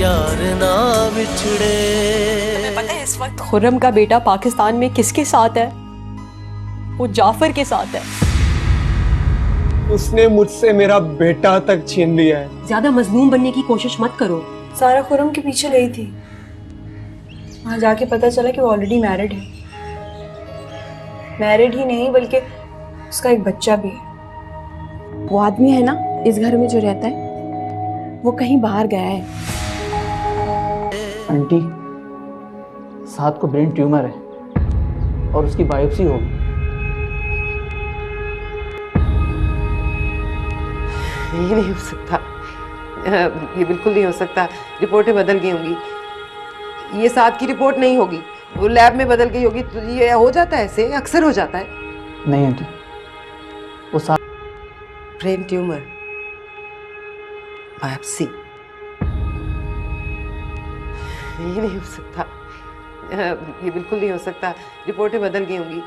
यार ना बिछड़े। तुम्हें पता है इस वक्त खुर्रम का बेटा पाकिस्तान में किसके साथ है? वो जाफर के साथ है। उसने मुझसे मेरा बेटा तक छीन लिया है। ज्यादा मजलूम बनने की कोशिश मत करो। सारा खुर्रम के पीछे गई थी, वहां जाके पता चला कि वो ऑलरेडी मैरिड है। मैरिड ही नहीं बल्कि उसका एक बच्चा भी है। वो आदमी है ना इस घर में जो रहता है, वो कहीं बाहर गया है। आंटी, साथ को ब्रेन ट्यूमर है और उसकी बायोप्सी होगी। ये नहीं हो सकता, ये बिल्कुल नहीं हो सकता। रिपोर्टें बदल गई होंगी, ये साथ की रिपोर्ट नहीं होगी, वो लैब में बदल गई होगी। तो ये हो जाता है, ऐसे अक्सर हो जाता है। नहीं आंटी, वो साथ ब्रेन ट्यूमर, बायोप्सी, ये नहीं हो सकता, ये बिल्कुल नहीं हो सकता। रिपोर्टें बदल गई होंगी,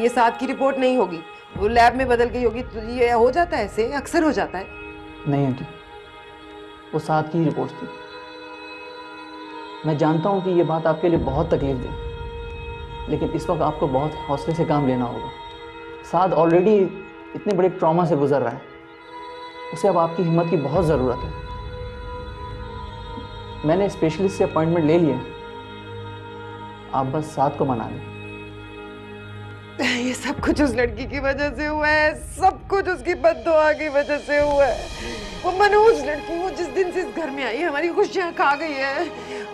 ये साथ की रिपोर्ट नहीं होगी, वो लैब में बदल गई होगी। तो ये हो जाता है, ऐसे अक्सर हो जाता है। नहीं आंटी, वो साथ की ही रिपोर्ट थी। मैं जानता हूँ कि ये बात आपके लिए बहुत तकलीफ दे, लेकिन इस वक्त आपको बहुत हौसले से काम लेना होगा। साथ ऑलरेडी इतने बड़े ट्रॉमा से गुजर रहा है, उसे अब आपकी हिम्मत की बहुत ज़रूरत है। मैंने स्पेशलिस्ट से अपॉइंटमेंट ले लिया, आप बस साथ को मना लें। ये सब कुछ उस लड़की की वजह से हुआ है, सब कुछ उसकी बद्दुआ की वजह से हुआ है। वो मनोज लड़की, वो जिस दिन से इस घर में आई है, हमारी खुशियां खा गई है,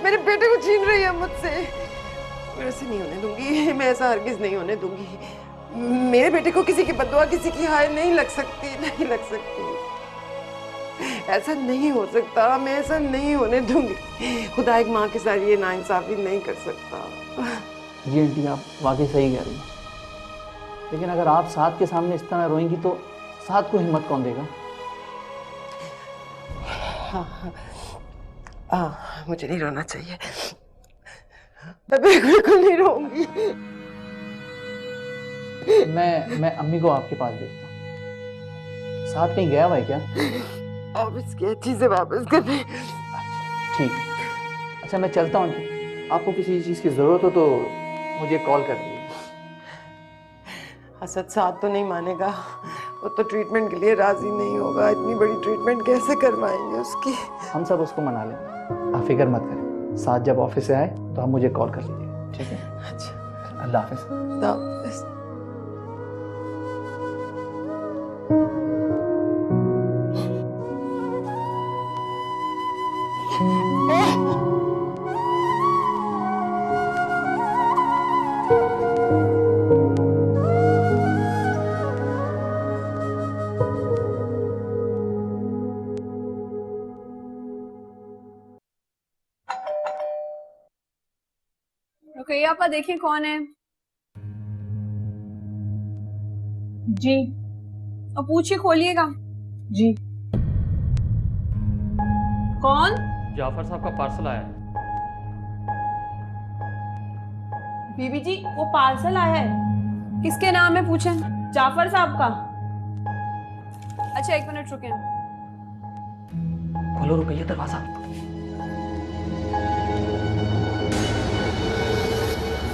मेरे बेटे को छीन रही है मुझसे। मैं ऐसे नहीं होने दूंगी, मैं ऐसा हरगिज नहीं होने दूंगी। मेरे बेटे को किसी की बद्दुआ, किसी की हाय नहीं लग सकती, नहीं लग सकती। ऐसा नहीं हो सकता, मैं ऐसा नहीं होने दूंगी। खुदा एक माँ के साथ ये नाइंसाफी नहीं कर सकता। जी आंटी, आप वाकई सही कह रही हैं, लेकिन अगर आप साथ के सामने इस तरह रोएंगी तो साथ को हिम्मत कौन देगा? मुझे नहीं रोना चाहिए, मैं बिल्कुल नहीं रोऊंगी। मैं अम्मी को आपके पास भेजता हूँ। साथ कहीं गया हुआ है क्या? ऑफिस की चीजें वापस करने। ठीक है, अच्छा मैं चलता हूँ आंटी। आपको किसी चीज़ की ज़रूरत हो तो मुझे कॉल कर दीजिए। असद साथ तो नहीं मानेगा, वो तो ट्रीटमेंट के लिए राजी नहीं होगा। इतनी बड़ी ट्रीटमेंट कैसे करवाएंगे उसकी? हम सब उसको मना लेंगे, आप फिक्र मत करें। साथ जब ऑफिस से आए तो हम मुझे कॉल कर लीजिए, ठीक है? अच्छा, अल्लाह हाफिज़। खुदा हाफिज़। रुकैया आपा देखें कौन है। जी, और पूछिए, खोलिएगा। जी, कौन? जाफर साहब का पार्सल आया है। बीबी जी, वो पार्सल आया है। किसके नाम है पूछें? जाफर साहब का। अच्छा, एक मिनट रुकें। खोलो रुकैया दरवाजा।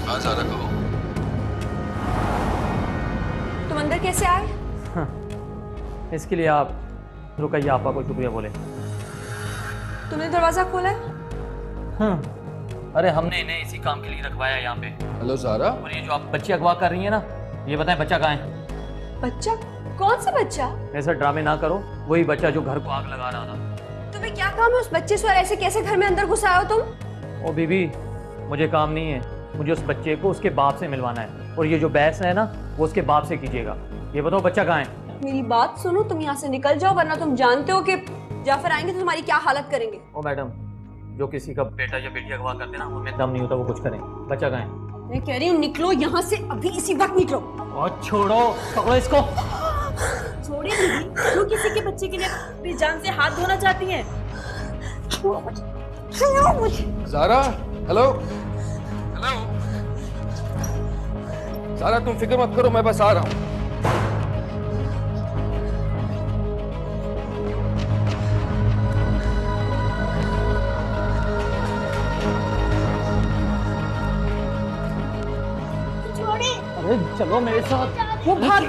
हाँ सारा कहो। तुम अंदर कैसे आए? इसके लिए आप रुकैया आपा को शुक्रिया बोले। तुमने दरवाजा खोला है? हाँ, अरे हमने इन्हें इसी काम के लिए रखवाया है यहाँ पे। हेलो सारा। और ये जो आप बच्चे अगवा कर रही हैं ना, ये बताएं बच्चा कहाँ है? बच्चा? कौन सा बच्चा? ऐसा ड्रामे ना करो, वही बच्चा जो घर को आग लगा रहा था। तुम्हें क्या काम है उस बच्चे से और ऐसे कैसे घर में अंदर घुस आए हो तुम? ओ बीबी, मुझे काम नहीं है, मुझे उस बच्चे को उसके बाप से मिलवाना है। और ये जो बहस है ना, वो उसके बाप से कीजिएगा। ये बताओ बच्चा कहाँ है? मेरी बात सुनो, तुम यहाँ से निकल जाओ, वरना तुम जानते हो कि जाफर आएंगे तो तुम्हारी क्या हालत करेंगे। ओ मैडम, जो किसी का बेटा या बेटी अगवा करते ना, उनमें दम नहीं होता वो कुछ करें। बच्चा कहाँ है? मैं कह रही हूँ निकलो यहाँ से, अभी इसी वक्त निकलो। और छोड़ो, पकड़ो इसको। छोड़िए दीदी, क्यों किसी के बच्चे के लिए अपनी जान से हाथ धोना चाहती हैं? छोड़ो मुझे। सारा, हेलो हेलो। सारा तुम फिक्र मत करो, मैं बस आ रहा हूँ। चलो मेरे साथ। वो भाग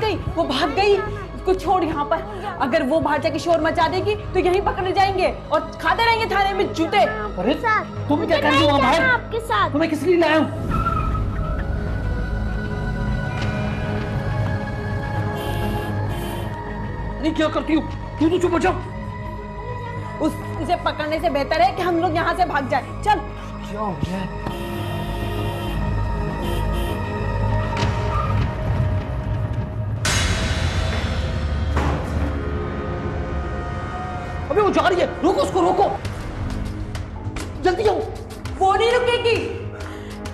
गई, उसको छोड़ यहाँ पर। अगर वो बाहर जाके शोर मचा देगी तो यहीं पकड़े जाएंगे और खाते रहेंगे थाने में जूते। अरे तुम क्या कर रही हो वहाँ बाहर? आपके साथ तुम्हें किस लिए लाया हूँ? नहीं क्या करती हूँ? तू तो चुप हो जा। उसे पकड़ने से बेहतर है कि हम लोग यहाँ से भाग जाए। चल। क्या हो गया? अबे वो जा रही है, रोको उसको, रोको। जल्दी आओ। वो नहीं रुकेगी।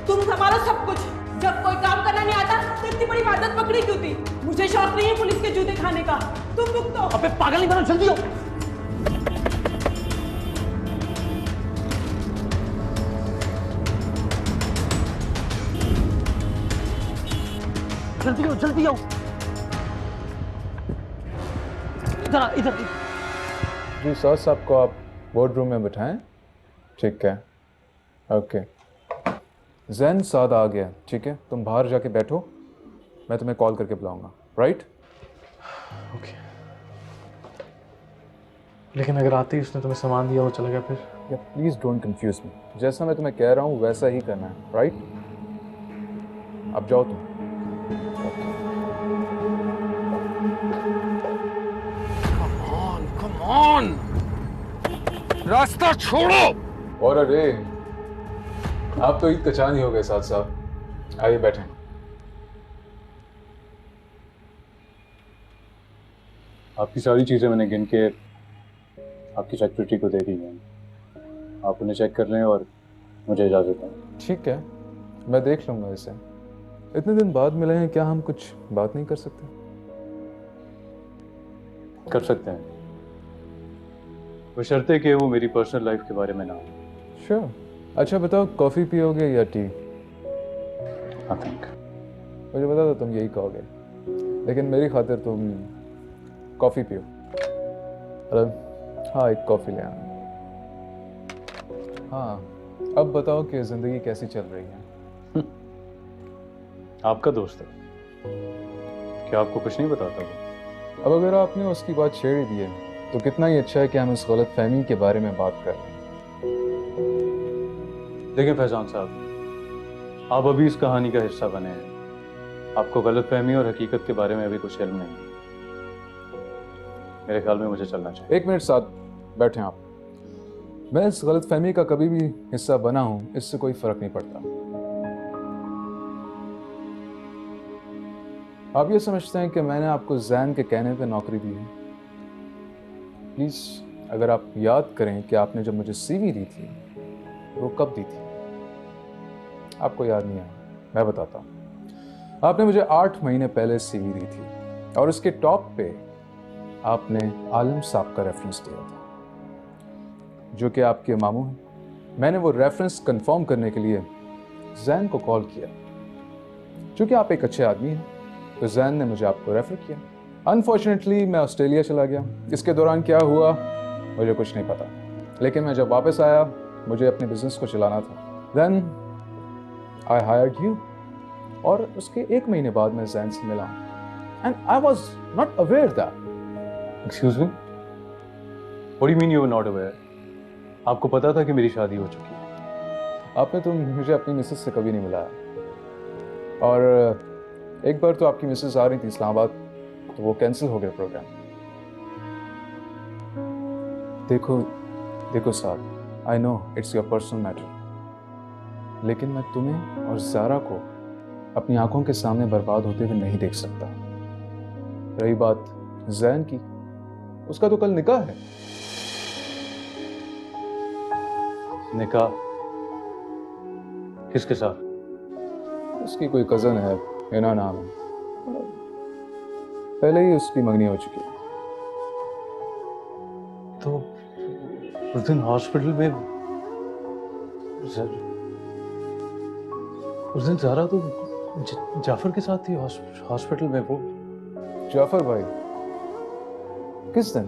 तुम संभालो सब कुछ। जब कोई काम करना नहीं आता तो इतनी बड़ी आदत पकड़ी क्यों थी? मुझे शौक नहीं है पुलिस के जूते खाने का। तुम रुक दो। अबे पागल नहीं बनो, जल्दी आओ। जल्दी आओ, जल्दी आओ। इधर। जी सर, साहब को आप बोर्ड रूम में बिठाएं। ठीक है, ओके। जैन साद आ गया, ठीक है? तुम बाहर जाके बैठो, मैं तुम्हें कॉल करके बुलाऊंगा, राइट? ओके। लेकिन अगर आते ही उसने तुम्हें सामान दिया, वो चला गया फिर? या प्लीज़ डोंट कंफ्यूज मी। जैसा मैं तुम्हें कह रहा हूँ वैसा ही करना है, राइट? अब जाओ तुम। Come on! रास्ता छोड़ो। और अरे आप तो ईद का चांद ही हो गए साथ साहब। आइए बैठें। आपकी सारी चीज़ें मैंने गिन के आपकी सेक्रेटरी को दे दी हैं। आप उन्हें चेक कर लें और मुझे इजाज़त दें। ठीक है, मैं देख लूँगा इसे। इतने दिन बाद मिले हैं, क्या हम कुछ बात नहीं कर सकते? कर सकते हैं, बशर्ते कि वो मेरी पर्सनल लाइफ के बारे में ना हो। श्योर। अच्छा बताओ, कॉफ़ी पियोगे या टी? आई थिंक मुझे पता था तुम यही कहोगे, लेकिन मेरी खातिर तुम कॉफ़ी पियो। अरे हाँ, एक कॉफ़ी ले आना। हाँ, अब बताओ कि ज़िंदगी कैसी चल रही है? आपका दोस्त है, क्या आपको कुछ नहीं बताता वो? अब अगर आपने उसकी बात छेड़ दी है तो कितना ही अच्छा है कि हम इस गलत फहमी के बारे में बात कर रहे हैं। देखें फैजान साहब, आप अभी इस कहानी का हिस्सा बने हैं। आपको गलत फहमी और हकीकत के बारे में अभी कुछ इल्म नहीं। मेरे ख्याल में मुझे चलना चाहिए। एक मिनट साथ बैठें आप। मैं इस गलत फहमी का कभी भी हिस्सा बना हूं, इससे कोई फर्क नहीं पड़ता। आप ये समझते हैं कि मैंने आपको जैन के कहने पे नौकरी दी है? प्लीज़ अगर आप याद करें कि आपने जब मुझे सीवी दी थी वो कब दी थी? आपको याद नहीं है? मैं बताता हूँ। आपने मुझे 8 महीने पहले सीवी दी थी और उसके टॉप पे आपने आलम साहब का रेफरेंस दिया था, जो कि आपके मामू हैं। मैंने वो रेफरेंस कंफर्म करने के लिए जैन को कॉल किया। चूँकि आप एक अच्छे आदमी हैं तो जैन ने मुझे आपको रेफर किया। अनफॉर्चुनेटली मैं ऑस्ट्रेलिया चला गया। इसके दौरान क्या हुआ मुझे कुछ नहीं पता, लेकिन मैं जब वापस आया मुझे अपने बिजनेस को चलाना था। देन आई हायर्ड यू और उसके 1 महीने बाद मैं जैन से मिला and I was not aware that. Excuse me, what do you mean you were not aware? आपको पता था कि मेरी शादी हो चुकी है? आपने तो मुझे अपनी मिसेस से कभी नहीं मिलाया, और एक बार तो आपकी मिसेस आ रही थी इस्लामाबाद, तो वो कैंसिल हो गया प्रोग्राम। देखो साहब, I know it's your personal matter, लेकिन मैं तुम्हें और ज़ारा को अपनी आंखों के सामने बर्बाद होते हुए नहीं देख सकता। रही बात जैन की, उसका तो कल निकाह है। निकाह? किसके साथ? उसकी कोई कज़न है, हिना नाम है। पहले ही उसकी मंगनी हो चुकी है। तो उस दिन हॉस्पिटल में उस दिन ज़ारा तो जाफर के साथ थी हॉस्पिटल में। वो जाफर भाई किस दिन?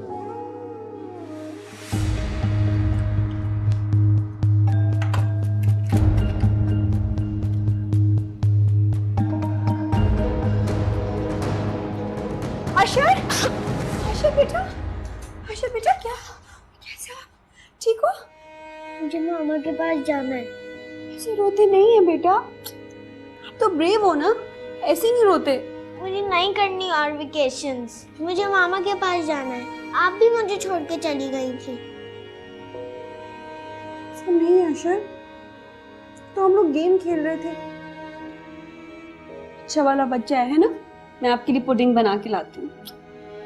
ठीक हो? मुझे मामा के पास जाना है। ऐसे रोते नहीं है बेटा, आप तो ब्रेव हो ना, ऐसे नहीं रोते। मुझे नहीं करनी और वेकेशंस, मुझे मामा के पास जाना है। आप भी मुझे छोड़ के चली गई थी। ऐसा नहीं अशर, तो हम लोग गेम खेल रहे थे। अच्छा वाला बच्चा है ना, मैं आपके लिए पुडिंग बना के लाती हूँ।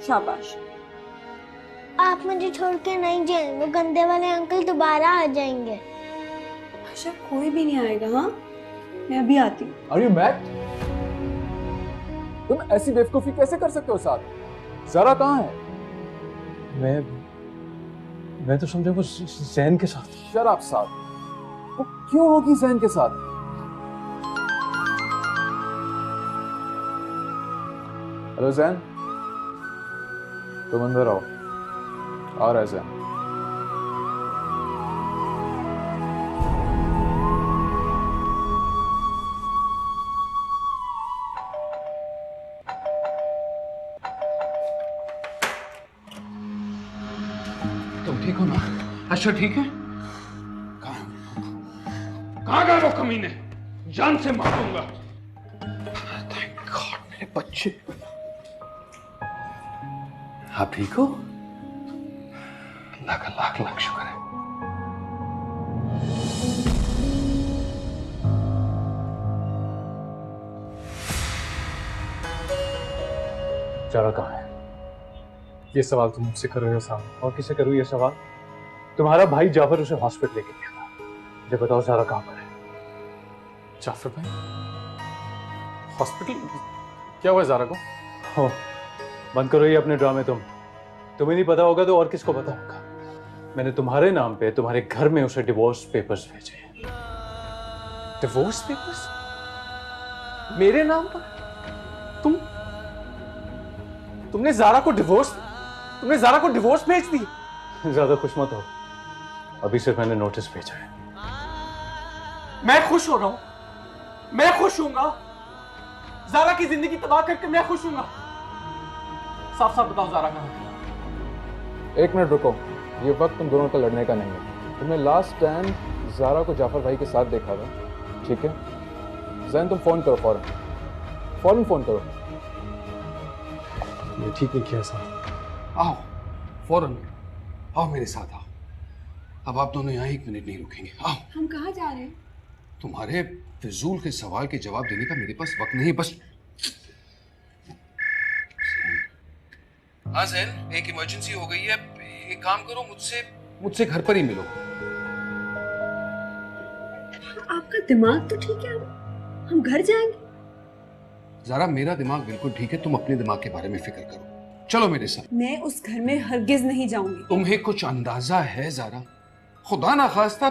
शाबाश। आप मुझे छोड़ के नहीं जाए, वो गंदे वाले अंकल दोबारा आ जाएंगे। अच्छा कोई भी नहीं आएगा। हाँ मैं अभी आती हूँ। Are you mad? तुम ऐसी बेवकूफी कैसे कर सकते हो साथ? ज़ारा कहाँ है? मैं तो समझा वो जैन के साथ। शराब साथ? वो क्यों होगी जैन के साथ? हेलो जैन, तुम अंदर आओ। आ रहा है जैन। तुम ठीक हो ना? अच्छा ठीक है? कहाँ गए वो कमीने? जान से मार दूंगा। थैंक गॉड मेरे बच्चे। आप ठीक हो? अल्लाह का लाख लाख शुक्र है। ज़ारा कहाँ है? ये सवाल तुम मुझसे कर रहे हो साहब, और किसे करूँ ये सवाल? तुम्हारा भाई जाफर उसे हॉस्पिटल लेके गया था। मुझे बताओ ज़ारा कहाँ पर है? जाफर भाई हॉस्पिटल? क्या हुआ ज़ारा को? हो, बंद करो ये अपने ड्रामे। तुम्हें नहीं पता होगा तो और किसको पता होगा? मैंने तुम्हारे नाम पे तुम्हारे घर में उसे डिवोर्स पेपर्स भेजे। Divorce papers? मेरे नाम पर? तुमने ज़ारा को डिवोर्स भेज दी? ज्यादा खुश मत हो, अभी सिर्फ मैंने नोटिस भेजा है। मैं खुश हो रहा हूं? मैं खुश हूंगा? ज़ारा की जिंदगी तबाह करके मैं खुश हूंगा? साफ साफ बताओ ज़ारा कहाँ है? एक मिनट रुको, ये वक्त तुम दोनों का लड़ने का नहीं है। तुमने लास्ट टाइम ज़ारा को जाफर भाई के साथ देखा था, ठीक है? जैन तुम फोन करो, फौरन फोन करो। ये ठीक नहीं किया साहब। आओ फौरन आओ, मेरे साथ आओ। अब आप दोनों यहाँ 1 मिनट नहीं रुकेंगे। आओ। हम कहाँ जा रहे हैं? तुम्हारे फिजूल के सवाल के जवाब देने का मेरे पास वक्त नहीं, बस। हाँ जैन, एक इमरजेंसी हो गई है। एक काम करो, मुझसे घर पर ही मिलो। आपका दिमाग तो ठीक है, हम घर जाएंगे। ज़ारा मेरा दिमाग बिल्कुल ठीक है, तुम अपने दिमाग के बारे में फिक्र करो। चलो मेरे साथ। मैं उस घर में हरगिज नहीं जाऊंगी। तुम्हें कुछ अंदाजा है ज़ारा? खुदा ना खास्ता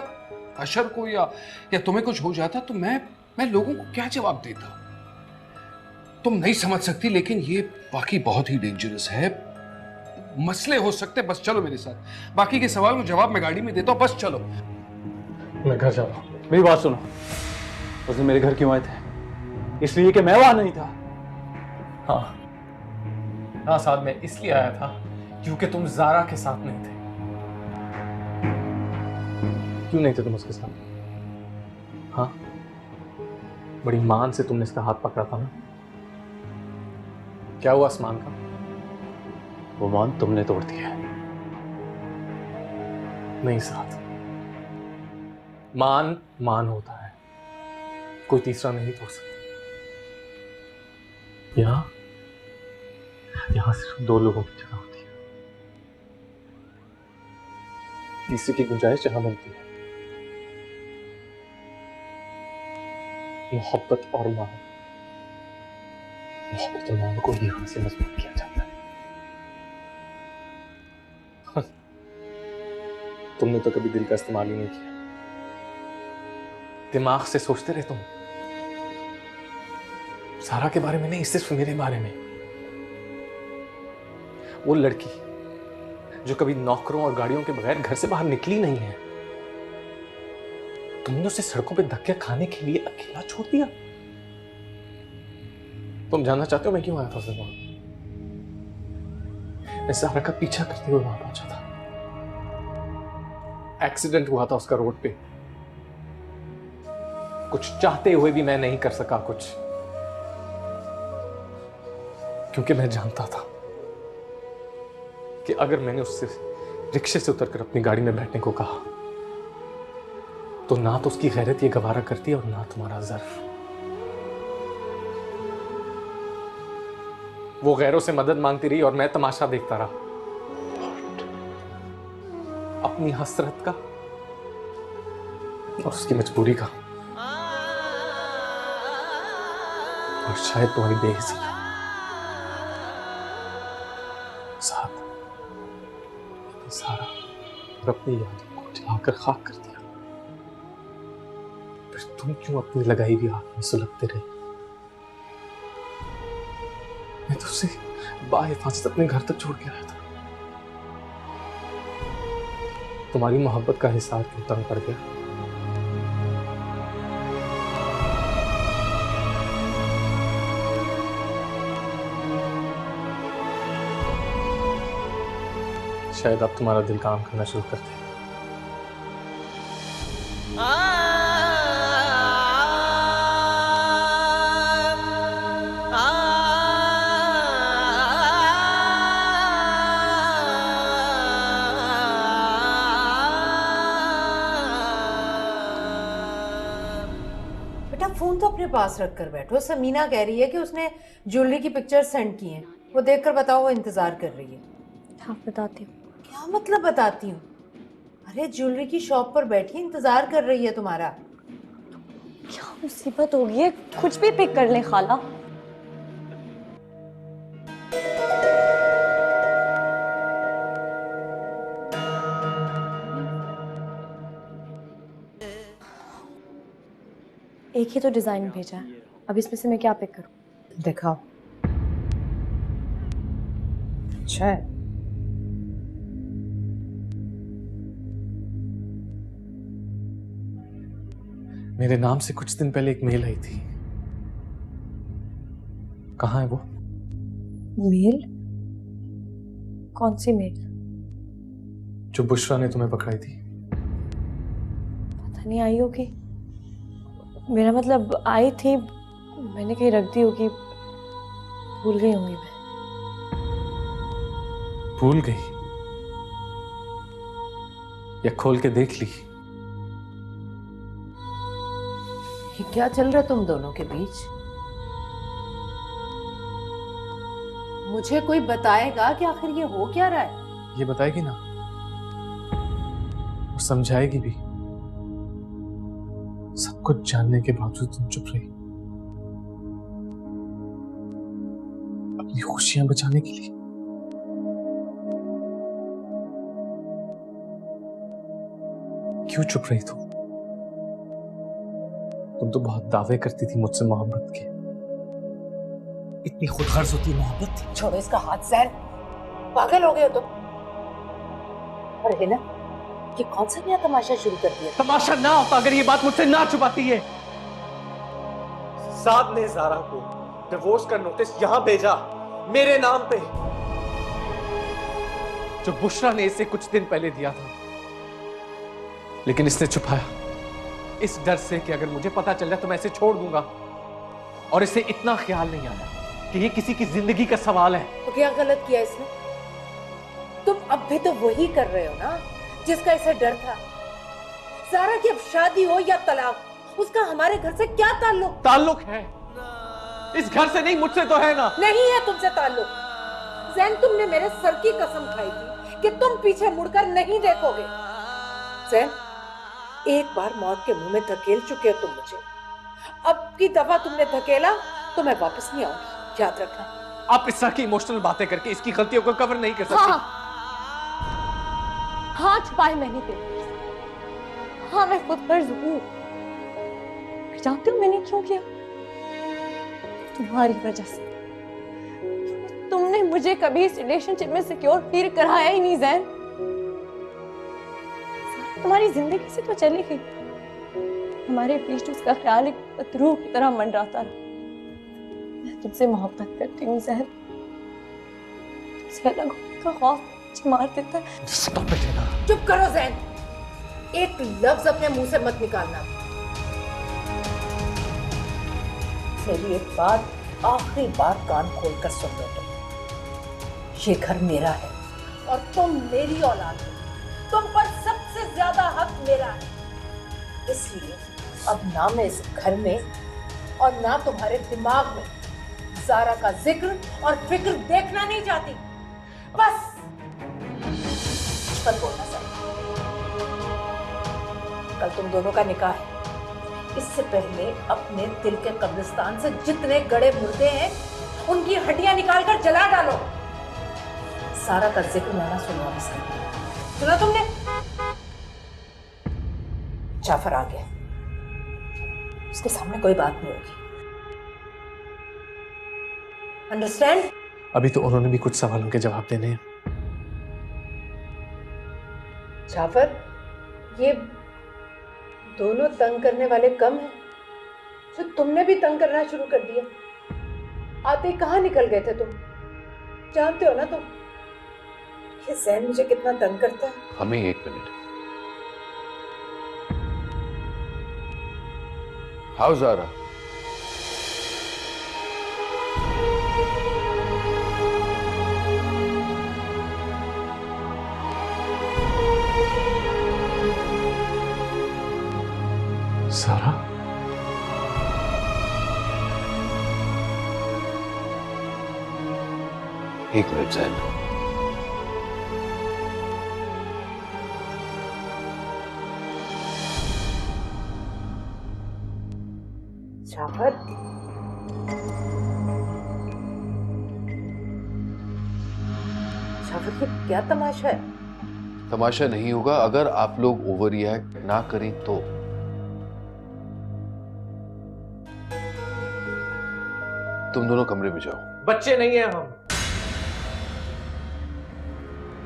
अशर को या तुम्हें कुछ हो जाता तो मैं लोगों को क्या जवाब देता? तुम नहीं समझ सकती, लेकिन ये वाकई बहुत ही डेंजरस है। मसले हो सकते। बस चलो मेरे साथ। बाकी के सवाल को जवाब मैं गाड़ी में देता हूँ, बस चलो। मैं घर जा रहा हूँ। मेरी बात सुनो, उस दिन मेरे घर क्यों आए थे? इसलिए कि मैं वहां नहीं था। हाँ साहब, मैं इसलिए आया था क्योंकि तुम ज़ारा के साथ नहीं थे। क्यों नहीं थे तुम उसके साथ? हाँ, बड़ी मान से तुमने इसका हाथ पकड़ा था ना। क्या हुआ आसमान का? वो मान तुमने तोड़ दिया है। नहीं साथ, मान होता है, कोई तीसरा नहीं तोड़ सकता। यहां सिर्फ 2 लोगों की जगह होती है, तीसरे की गुंजाइश जहां बनती है। मोहब्बत और मान, मोहब्बत और मान को यहां से मजबूत किया जाता है। तुमने तो कभी दिल का इस्तेमाल ही नहीं किया, दिमाग से सोचते रहे तुम। ज़ारा के बारे में नहीं, सिर्फ मेरे बारे में। वो लड़की जो कभी नौकरों और गाड़ियों के बगैर घर से बाहर निकली नहीं है, तुमने उसे सड़कों पे धक्के खाने के लिए अकेला छोड़ दिया। तुम जानना चाहते हो मैं क्यों आया था उस दिन वहां? मैं ज़ारा का पीछा करते हुए वहां पहुंचा था। एक्सीडेंट हुआ था उसका रोड पे। कुछ चाहते हुए भी मैं नहीं कर सका कुछ, क्योंकि मैं जानता था कि अगर मैंने उससे रिक्शे से उतरकर अपनी गाड़ी में बैठने को कहा तो ना तो उसकी गैरत ये गवारा करती और ना तुम्हारा ज़र्फ। वो गैरों से मदद मांगती रही और मैं तमाशा देखता रहा, अपनी हसरत का और उसकी मजबूरी का, और शायद तुम्हारी बेइज्जती का साथ सारा और अपनी यादों को जलाकर खाक कर दिया। फिर तुम क्यों अपनी लगाई हुई आग में सुलगते रहे? मैं तो उसे बाहिफाजत अपने घर तक छोड़ के आया था। तुम्हारी मोहब्बत का हिसार क्यों तंग पड़ गया? शायद अब तुम्हारा दिल काम करना शुरू कर दे। बेटा फोन तो अपने पास रख कर बैठो। समीना कह रही है कि उसने ज्वेलरी की पिक्चर सेंड की हैं, वो देखकर बताओ। वो इंतजार कर रही है। हाँ बताती हूँ। क्या मतलब बताती हूँ? अरे ज्वेलरी की शॉप पर बैठी इंतजार कर रही है तुम्हारा। क्या मुसीबत होगी है? कुछ भी पिक कर ले खाला। एक ही तो डिजाइन भेजा है, अब इसमें से मैं क्या पिक करूं? दिखाओ। अच्छा है। मेरे नाम से कुछ दिन पहले एक मेल आई थी। कहाँ है वो? मेल? कौन सी मेल? जो बुशरा ने तुम्हें पकड़ाई थी। पता नहीं आई होगी। मेरा मतलब आई थी, मैंने कहीं रख दी होगी, भूल गई होंगी मैं। भूल गई या खोल के देख ली? ये क्या चल रहा है तुम दोनों के बीच? मुझे कोई बताएगा कि आखिर ये हो क्या रहा है? ये बताएगी ना, वो समझाएगी भी। सब कुछ जानने के बावजूद तुम चुप रही, अपनी खुशियां बचाने के लिए। क्यों चुप रही तुम? तुम तो बहुत दावे करती थी मुझसे मोहब्बत के। इतनी खुदगर्ज होती मोहब्बत थी? छोड़ो इसका हाथ सैर, पागल हो गए हो तुम। अरे ना, ये कौन सा नया तमाशा शुरू कर दिया? तमाशा ना होता अगर ये बात मुझसे ना छुपाती है। साद ने ज़ारा को डिवोर्स का नोटिस यहां भेजा मेरे नाम पे, जो बुशरा ने इसे कुछ दिन पहले दिया था, लेकिन इसने छुपाया इस डर से कि अगर मुझे पता चल जाए तो मैं इसे छोड़ दूंगा। और इसे इतना ख्याल नहीं आया कि ये किसी की जिंदगी का सवाल है। तो क्या गलत किया इसने? तुम अब भी तो वही कर रहे हो ना जिसका इसे डर था। ज़ारा की अब शादी हो या तलाक, उसका हमारे घर से क्या ताल्लुक? ताल्लुक है, इस घर से नहीं, मुझसे तो है ना। नहीं है तुमसे ताल्लुक। जैन, तुमने मेरे सर की कसम खाई थी कि तुम पीछे मुड़कर नहीं देखोगे। जैन, एक बार मौत के मुंह में धकेल चुके हो तुम मुझे। अब की दफा तुमने धकेला तो मैं वापस नहीं आऊंगी, याद रखना। आप इस तरह की इमोशनल बातें करके इसकी गलतियों को कवर नहीं कर सकती। हाँ छुपाए मैंने तेरे से। हाँ मैं खुदगर्ज हूँ। जानते हो मैंने क्यों किया? तुम्हारी वजह से। तुमने मुझे कभी इस रिलेशनशिप में सिक्योर फील कराया ही नहीं जैन। तुम्हारी जिंदगी से तो चली गई, हमारे बीच उसका ख्याल एक पतरूह की तरह मंडराता रहा। मैं तुमसे मोहब्बत करती हूँ जैन, तुमसे अलग होने का खौफ मुझे मार देता है। चुप करो जैन, एक लफ्ज अपने मुंह से मत निकालना। मेरी एक बात आखिरी बार कान खोलकर सुन लो तुम। ये घर मेरा है और तुम मेरी औलाद हो। तुम पर सबसे ज्यादा हक मेरा है। इसलिए अब ना मैं इस घर में और ना तुम्हारे दिमाग में ज़ारा का जिक्र और फिक्र देखना नहीं चाहती। बस मत बोलना सर। कल तुम दोनों का निकाह है। इससे पहले अपने दिल के कब्रिस्तान से जितने गड़े मुर्दे हैं उनकी हड्डियां निकालकर जला डालो। सारा का जिक्र ना सुनवा सर। सुना तुमने? जाफर आ गया, उसके सामने कोई बात नहीं होगी। अंडरस्टैंड? अभी तो उन्होंने भी कुछ सवालों के जवाब देने हैं। जाफर, ये दोनों तंग करने वाले कम हैं, जो तुमने भी तंग करना शुरू कर दिया। आते ही कहाँ निकल गए थे तुम? जानते हो ना तुम ये ज़ैन मुझे कितना तंग करता है। हमें 1 मिनट। हाउ ज़ारा? सारा, एक मिनट ज़ैन। जाफर, जाफर ये क्या तमाशा है? तमाशा नहीं होगा अगर आप लोग ओवर रिएक्ट ना करें तो। तुम दोनों कमरे में जाओ। बच्चे नहीं है हम।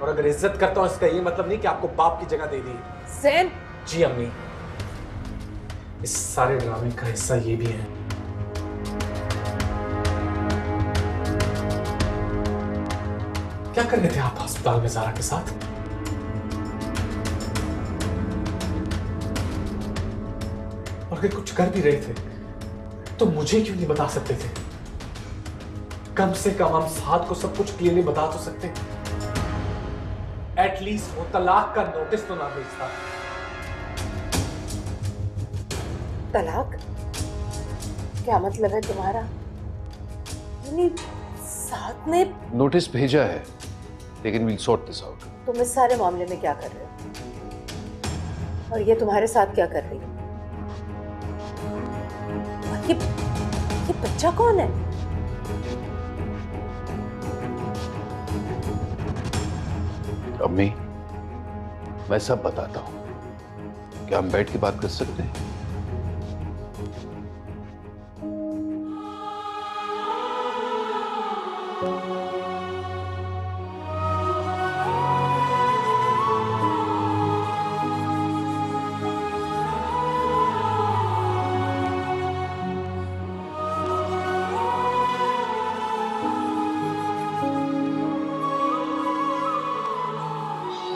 और अगर इज्जत करता हूं इसका ये मतलब नहीं कि आपको बाप की जगह दे दी। ज़ैन। जी अम्मी, इस सारे ड्रामे का हिस्सा ये भी है। क्या कर रहे थे आप अस्पताल में ज़ारा के साथ? और अगर कुछ कर भी रहे थे तो मुझे क्यों नहीं बता सकते थे? कम से कम हम साथ को सब कुछ क्लियरली बता तो सकते। एटलीस्ट वो तलाक का नोटिस तो ना भेजता। तलाक? क्या मतलब है तुम्हारा? यानी साथ ने नोटिस भेजा है, लेकिन we'll sort this out। तुम इस सारे मामले में क्या कर रहे हो? और ये तुम्हारे साथ क्या कर रही है? और ये बच्चा कौन है? अम्मी, मैं सब बताता हूं। क्या हम बैठ के बात कर सकते हैं?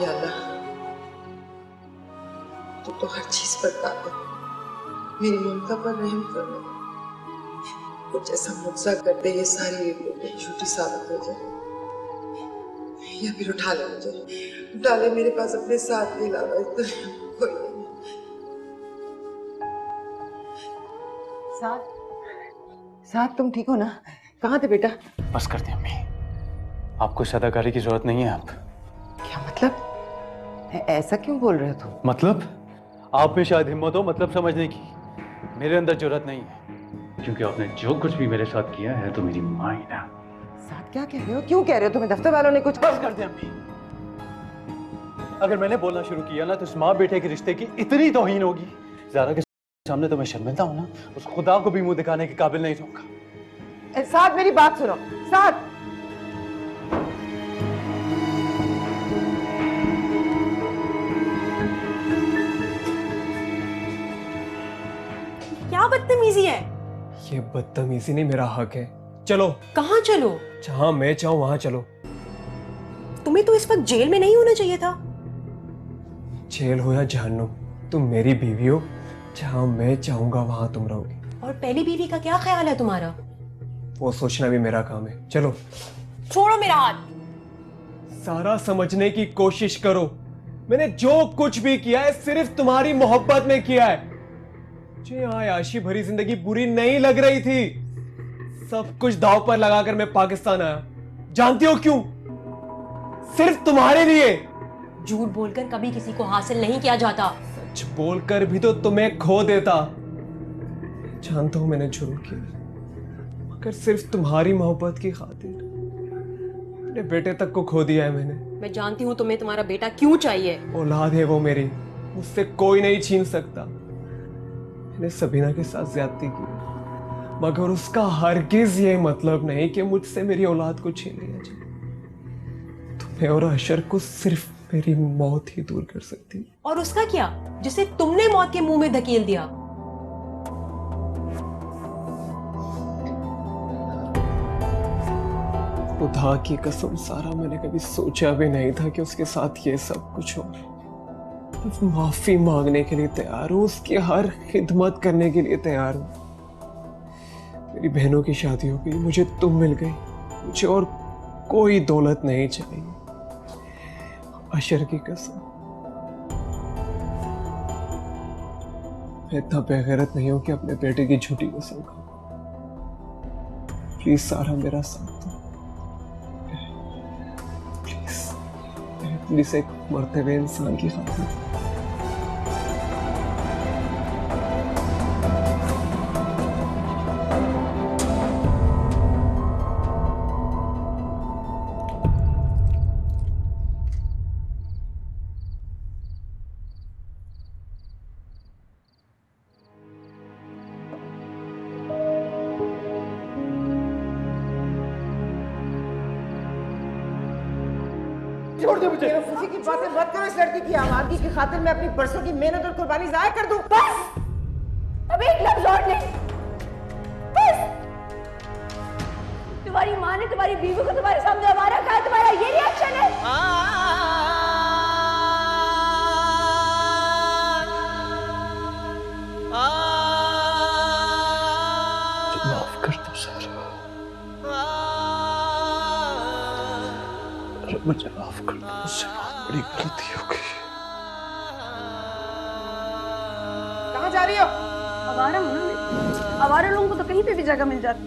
या अल्लाह, तू तो हर चीज पर काबिल, मेरी ममता पर रहम कर। कुछ ऐसा मुआवजा कर दे ये सारी झूठी साबित हो जाए, या फिर उठा ले मुझे, उठा ले मेरे पास अपने साथ के अलावा कोई नहीं। साथ तुम ठीक हो ना? कहाँ थे बेटा? बस कर दे अम्मी, आपको इस अदाकारी की जरूरत नहीं है। आप क्या मतलब? ऐसा क्यों बोल रहे हो तुम? मतलब आप में शायद हिम्मत हो मतलब समझने की, मेरे अंदर जरूरत नहीं है, क्योंकि आपने जो कुछ भी मेरे साथ किया है तो मेरी माँ ही ना। साथ क्या कह रहे हो? क्यों कह रहे हो? तुम्हें दफ्तर वालों ने कुछ? बस कर दे अम्मी, अगर मैंने बोलना शुरू किया ना तो इस माँ बेटे के रिश्ते की इतनी तौहीन होगी, ज़ारा के सामने तो मैं शर्मिंदा हूं ना, उस खुदा को भी मुंह दिखाने के काबिल नहीं रहूंगा। साथ मेरी बात सुनो। साथ क्या बदतमीजी है? ये बदतमीजी नहीं, मेरा हक है। चलो। कहाँ चलो? जहां मैं चाहूं वहां चलो। तुम्हें तो इस वक्त जेल में नहीं होना चाहिए था। जेल हो या जहन्नुम, तुम मेरी बीवी हो। जहां मैं चाहूंगा वहां तुम रहोगी। और पहली बीवी का क्या ख्याल है तुम्हारा? वो सोचना भी मेरा काम है। चलो छोड़ो मेरा हाथ। सारा समझने की कोशिश करो। मैंने जो कुछ भी किया है सिर्फ तुम्हारी मोहब्बत में किया है। मुझे यहाँ आशी भरी जिंदगी बुरी नहीं लग रही थी। सब कुछ दांव पर लगाकर मैं पाकिस्तान आया। जानती हो क्यों? सिर्फ तुम्हारे लिए। झूठ बोलकर कभी किसी को हासिल नहीं किया जाता। सच बोलकर भी तो तुम्हें खो देता। जानता हूं मैंने जुर्म किया, मगर सिर्फ तुम्हारी मोहब्बत की खातिर अपने बेटे तक को खो दिया है मैंने। मैं जानती हूँ तुम्हें तुम्हारा बेटा क्यों चाहिए। औलाद है वो मेरी, मुझसे कोई नहीं छीन सकता। मैंने सबीना के साथ ज्यादती की, मगर उसका हरगिज ये मतलब नहीं कि मुझसे मेरी औलाद को छीन लिया जाए। तुम्हें और अशर को सिर्फ मेरी मौत ही दूर कर सकती। और उसका क्या, जिसे तुमने मौत के मुंह में धकेल दिया? खुदा की कसम सारा, मैंने कभी सोचा भी नहीं था कि उसके साथ ये सब कुछ हो। माफी मांगने के लिए तैयार हूँ, उसकी हर खिदमत करने के लिए तैयार हूँ। मेरी बहनों की शादी हो गई, मुझे तुम मिल गई। मुझे और कोई दौलत नहीं चाहिए। अशर की कसम, मैं इतना बेगैरत नहीं हूं कि अपने बेटे की झूठी कसम खाऊं। प्लीज सारा मेरा साथ दो। प्लीज एक मरते हुए इंसान की खातिर। छोड़ दो मुझे। खुशी की बातें मत करो। इस लड़की की आवाज़गी की खातिर मैं अपनी बरसों की मेहनत और कुर्बानी जाया कर दूं। बस अब एक लफ्ज और नहीं। बस तुम्हारी माँ ने तुम्हारी बीवी को तुम्हारे सामने मारा, कहा तुम्हारा ये रिएक्शन है? माफ कर दो सारा, मुझे माफ कर दो। मुझसे बहुत बड़ी गलती हो गई। कहाँ जा रही हो? आवारा हूँ ना मैं। आवारा लोगों को तो कहीं पे भी जगह मिल जाती।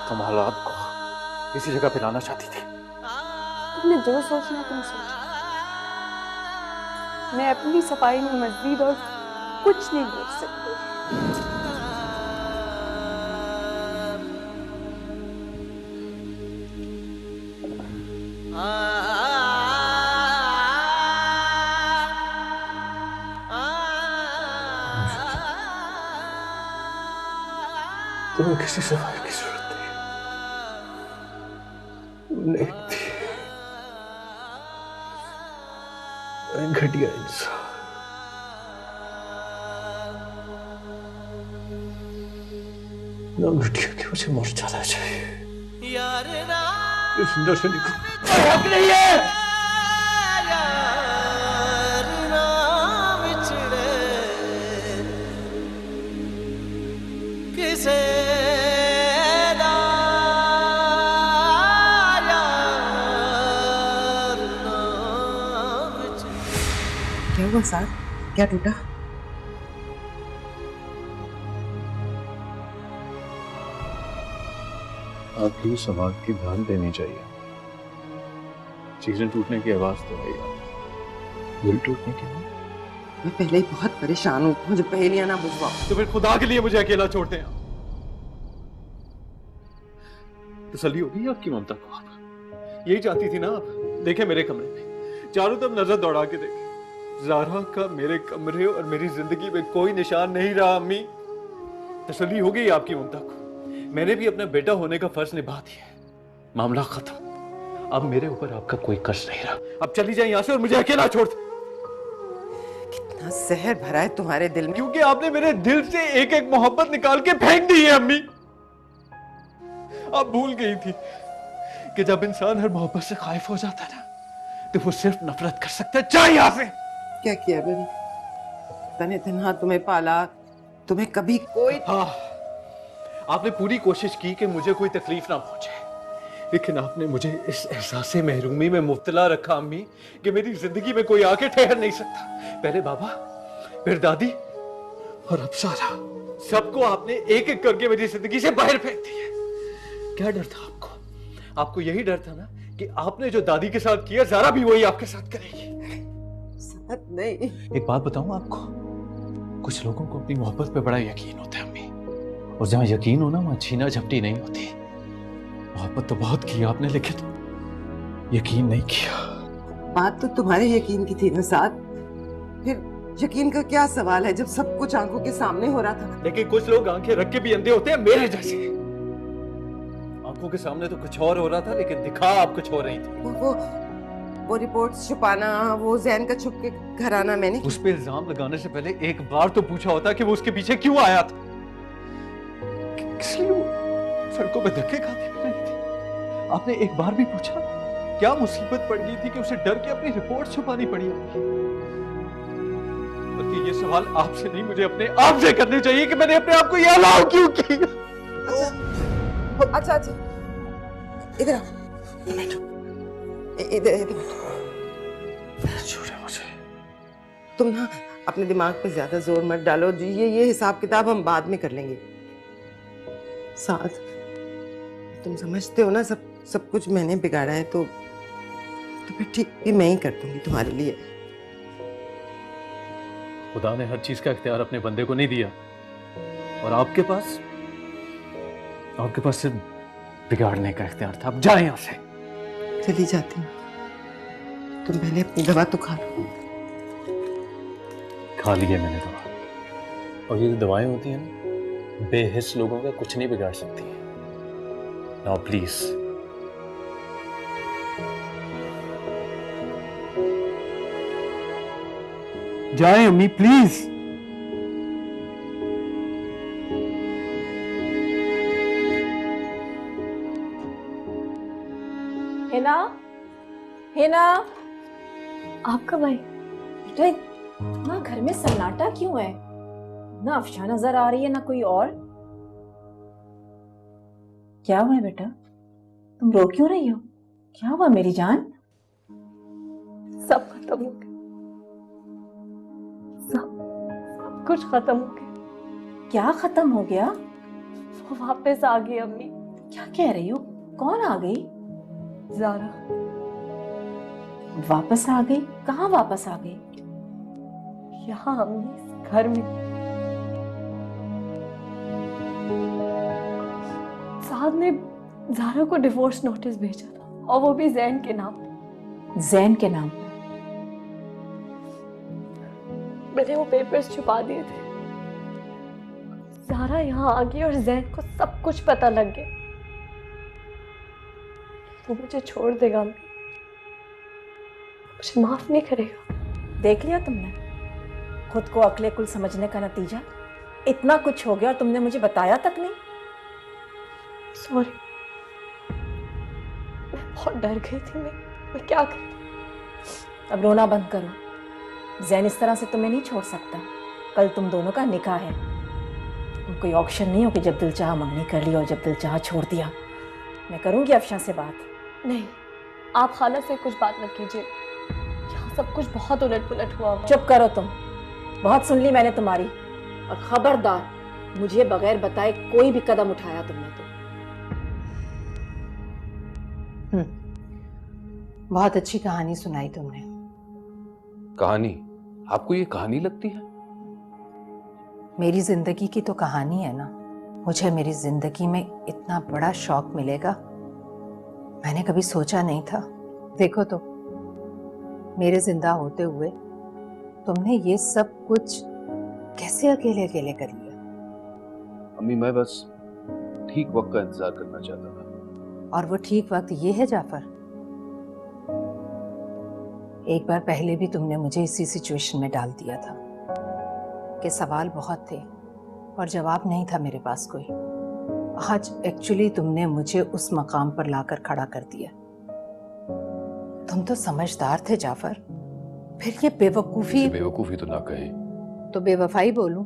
तुम औलाद को इसी जगह पे लाना चाहती थी। तुमने जो सोचना तुम सोचो। मैं अपनी सफाई में मजदूर और कुछ नहीं बोल सकती। तुम्हें किसी सफाई की जरूरत नहीं थी। मैं घटिया इंसान। ना घटिया कि मुझे मर जाना चाहिए। इस नशे को हक नहीं है। क्या हुआ साथ? क्या टूटा? आपकी संभाल की ध्यान देनी चाहिए। चीजें टूटने की आवाज तो आई, दिल टूटने की नहीं। मैं पहले ही बहुत परेशान हूँ, मुझे पहेलियां ना बुझवाओ। तो फिर खुदा के लिए मुझे अकेला छोड़ते हैं। तसल्ली होगी आपकी ममता को? आप यही चाहती थी ना? आप देखे मेरे कमरे में, चारों तरफ नजर दौड़ा के देखे। ज़ारा का मेरे कमरे और मेरी जिंदगी में कोई निशान नहीं रहा। अम्मी, तसल्ली हो गई आपकी ममता को? मैंने भी अपना बेटा होने का फर्ज निभा दिया है। मामला खत्म। अब मेरे ऊपर आपका कोई कर्ज नहीं रहा। अब चली जाए यहाँ से और मुझे अकेला छोड़ दे। कितना जहर भरा है तुम्हारे दिल में। क्योंकि आपने मेरे दिल से एक एक मोहब्बत निकाल के फेंक दी है अम्मी। आप भूल गई थी कि जब इंसान हर मोहब्बत से खाइफ हो जाता है ना, तो वो सिर्फ नफरत कर सकता है। जा यहाँ से। क्या किया मैंने? तने तन्हा तुम्हें पाला, तुम्हें कभी कोई... हाँ, आपने पूरी कोशिश की कि मुझे कोई तकलीफ ना पहुंचे, लेकिन आपने मुझे इस एहसास महरूमी में मुब्तला रखा अम्मी कि मेरी जिंदगी में कोई आके ठहर नहीं सकता। पहले बाबा, फिर दादी और अब सारा, सबको आपने एक एक करके मेरी जिंदगी से बाहर फेंक दिया। क्या डर था आपको? आपको यही डर था ना कि आपने जो दादी के साथ किया, ज़ारा भी वही आपके साथ करेगी। नहीं। एक बात बताऊं आपको, कुछ लोगों को अपनी मोहब्बत पे बड़ा यकीन होता है अम्मी, और जहां यकीन हो ना वहां छीना झपटी नहीं होती। मोहब्बत तो बहुत की आपने, लेकिन यकीन नहीं किया। बात तो तुम्हारे यकीन की थी ना साथ, फिर यकीन का क्या सवाल है जब सब कुछ आंखों के सामने हो रहा था। लेकिन कुछ लोग आंखें रख के भी अंधे होते हैं, मेरे जैसे। आंखों के सामने तो कुछ और हो रहा था, लेकिन दिखा आप कुछ हो रही थी। वो रिपोर्ट्स छुपाना, वो जैन का छुप के घर आना, मैंने उस पे इल्जाम लगाने से पहले एक बार तो पूछा होता कि वो उसके पीछे क्यों आया था, किस लिए वो सड़कों पे धक्के खाती रही थी। आपने एक बार भी पूछा क्या मुसीबत पड़ गई थी कि उसे डर के अपनी रिपोर्ट छुपानी पड़ी होगी? बल्कि ये सवाल आपसे नहीं, मुझे अपने आप से करने चाहिए कि मैंने अपने आप को ये अलाउ क्यों किया। अच्छा, इधर आओ, इधर मुझे। तुम ना अपने दिमाग पे ज्यादा जोर मत डालो, ये हिसाब किताब हम बाद में कर लेंगे। साथ तुम समझते हो ना सब कुछ मैंने बिगाड़ा है, तो फिर ठीक भी मैं ही कर दूंगी तुम्हारे लिए। खुदा ने हर चीज का इख्तियार अपने बंदे को नहीं दिया, और आपके पास सिर्फ बिगाड़ने का इख्तियार था। अब जाए यहाँ से। चली जाती हूँ, तुम पहले अपनी दवा तो खा लो। खा ली है मैंने दवा, और ये जो दवाएं होती हैं ना, बेहिस लोगों का कुछ नहीं बिगाड़ सकती। नाउ प्लीज जाए अम्मी, प्लीज। हिना, आप कब आई? बेटा इतना घर में सन्नाटा क्यों है? ना अफशा नजर आ रही है ना कोई और। क्या हुआ है बेटा? तुम रो क्यों रही हो? क्या हुआ मेरी जान? सब खत्म हो गया, सब कुछ खत्म हो गया। क्या खत्म हो गया? वो वापस आ गई अम्मी। क्या कह रही हो? कौन आ गई? ज़ारा। वापस आ गई? कहाँ वापस आ गई? यहाँ अम्मी, इस घर में। साहब ने ज़ारा को डिवोर्स नोटिस भेजा था, और वो भी जैन के नाम पे। जैन के नाम पे? मैंने वो पेपर्स छुपा दिए थे। ज़ारा यहाँ आ गई और जैन को सब कुछ पता लग गया। वो मुझे छोड़ देगा, मुझे माफ नहीं करेगा। देख लिया तुमने खुद को अकले कुल समझने का नतीजा? इतना कुछ हो गया और तुमने मुझे बताया तक नहीं। सॉरी, मैं बहुत डर गई थी। मैं क्या करती? अब रोना बंद करो। जैन इस तरह से तुम्हें नहीं छोड़ सकता। कल तुम दोनों का निकाह है। तुम कोई ऑप्शन नहीं हो कि जब दिल चाह मंगनी कर ली और जब दिल चाह छोड़ दिया। मैं करूंगी अफशा से बात। नहीं, आप खाला से कुछ बात मत कीजिए। यहाँ सब कुछ बहुत उलट पुलट हुआ। चुप करो तुम, बहुत सुन ली मैंने तुम्हारी। और खबरदार मुझे बगैर बताए कोई भी कदम उठाया तुमने तो। बहुत अच्छी कहानी सुनाई तुमने। कहानी? आपको ये कहानी लगती है? मेरी जिंदगी की तो कहानी है ना। मुझे मेरी जिंदगी में इतना बड़ा शौक मिलेगा मैंने कभी सोचा नहीं था। देखो तो, मेरे जिंदा होते हुए तुमने ये सब कुछ कैसे अकेले अकेले कर लिया? अम्मी मैं बस ठीक वक्त का इंतजार करना चाहता था। और वो ठीक वक्त ये है जाफर। एक बार पहले भी तुमने मुझे इसी सिचुएशन में डाल दिया था कि सवाल बहुत थे और जवाब नहीं था मेरे पास कोई। आज एक्चुअली तुमने मुझे उस मकाम पर लाकर खड़ा कर दिया। तुम तो समझदार थे जाफर, फिर ये बेवकूफी। बेवकूफी तो ना कहें तो बेवफाई बोलूं?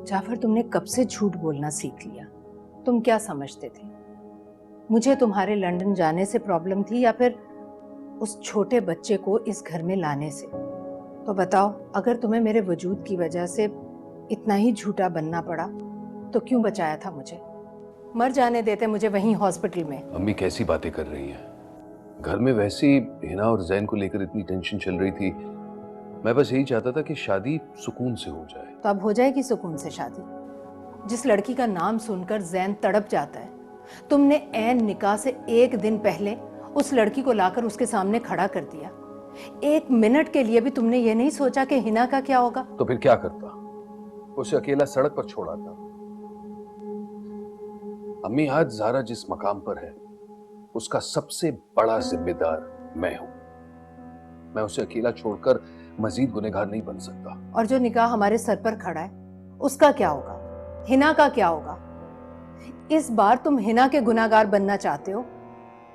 जाफर, तुमने कब से झूठ बोलना सीख लिया? तुम क्या समझते थे मुझे तुम्हारे लंदन जाने से प्रॉब्लम थी या फिर उस छोटे बच्चे को इस घर में लाने से? तो बताओ, अगर तुम्हें मेरे वजूद की वजह से इतना ही झूठा बनना पड़ा तो क्यों बचाया था मुझे? मर जाने देते मुझे वहीं हॉस्पिटल में। अम्मी कैसी बातें कर रही हैं? घर में वैसे ही हिना और जैन को लेकर इतनी टेंशन चल रही थी। मैं बस यही चाहता था कि शादी सुकून से हो जाए। तो अब हो जाएगी सुकून से शादी? जिस लड़की का नाम सुनकर जैन तड़प जाता है, तुमने ऐन निकाह से एक दिन पहले उस लड़की को लाकर उसके सामने खड़ा कर दिया। एक मिनट के लिए भी तुमने ये नहीं सोचा कि हिना का क्या होगा? तो फिर क्या करता? उसे अकेला सड़क पर छोड़ा था। अम्मी, आज ज़ारा जिस मकाम पर है उसका सबसे बड़ा जिम्मेदार मैं हूं। मैं उसे अकेला छोड़कर मजीद गुनहगार नहीं बन सकता। और जो निकाह हमारे सर पर खड़ा है उसका क्या होगा? हिना का क्या होगा? इस बार तुम हिना के गुनाहगार बनना चाहते हो?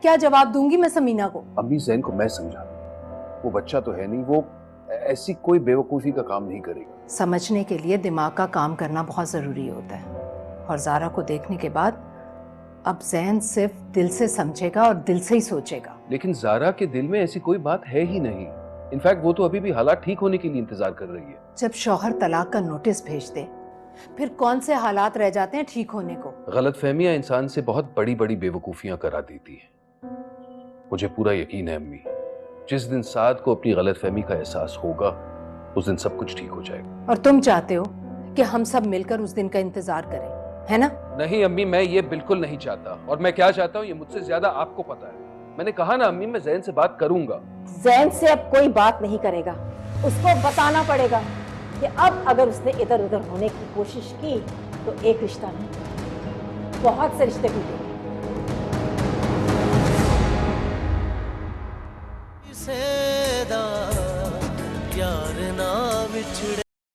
क्या जवाब दूंगी मैं समीना को? अम्मी, जैन को मैं समझा, वो बच्चा तो है नहीं, वो ऐसी कोई बेवकूफी का काम नहीं करेगा। समझने के लिए दिमाग का काम करना बहुत जरूरी होता है। और ज़ारा को देखने के बाद अब जैन सिर्फ दिल से समझेगा और दिल से ही सोचेगा। लेकिन ज़ारा के दिल में ऐसी कोई बात है ही नहीं। इनफैक्ट वो तो अभी भी हालात ठीक होने के लिए इंतजार कर रही है। जब शौहर तलाक का नोटिस भेज दे, फिर कौन से हालात रह जाते हैं ठीक होने को? गलतफहमियां इंसान से बहुत बड़ी बड़ी बेवकूफियां करा देती हैं। मुझे पूरा यकीन है अम्मी, जिस दिन साद को अपनी गलतफहमी का एहसास होगा उस दिन सब कुछ ठीक हो जाएगा। और तुम चाहते हो कि हम सब मिलकर उस दिन का इंतजार करें, है ना? नहीं अम्मी, मैं ये बिल्कुल नहीं चाहता। और मैं क्या चाहता हूँ ये मुझसे ज्यादा आपको पता है। मैंने कहा ना अम्मी, मैं जैन से बात करूंगा। जैन से अब कोई बात नहीं करेगा। उसको बताना पड़ेगा कि अब अगर उसने इधर उधर होने की कोशिश की तो एक रिश्ता नहीं, बहुत से रिश्ते टूटेंगे। यार ना बिछड़े।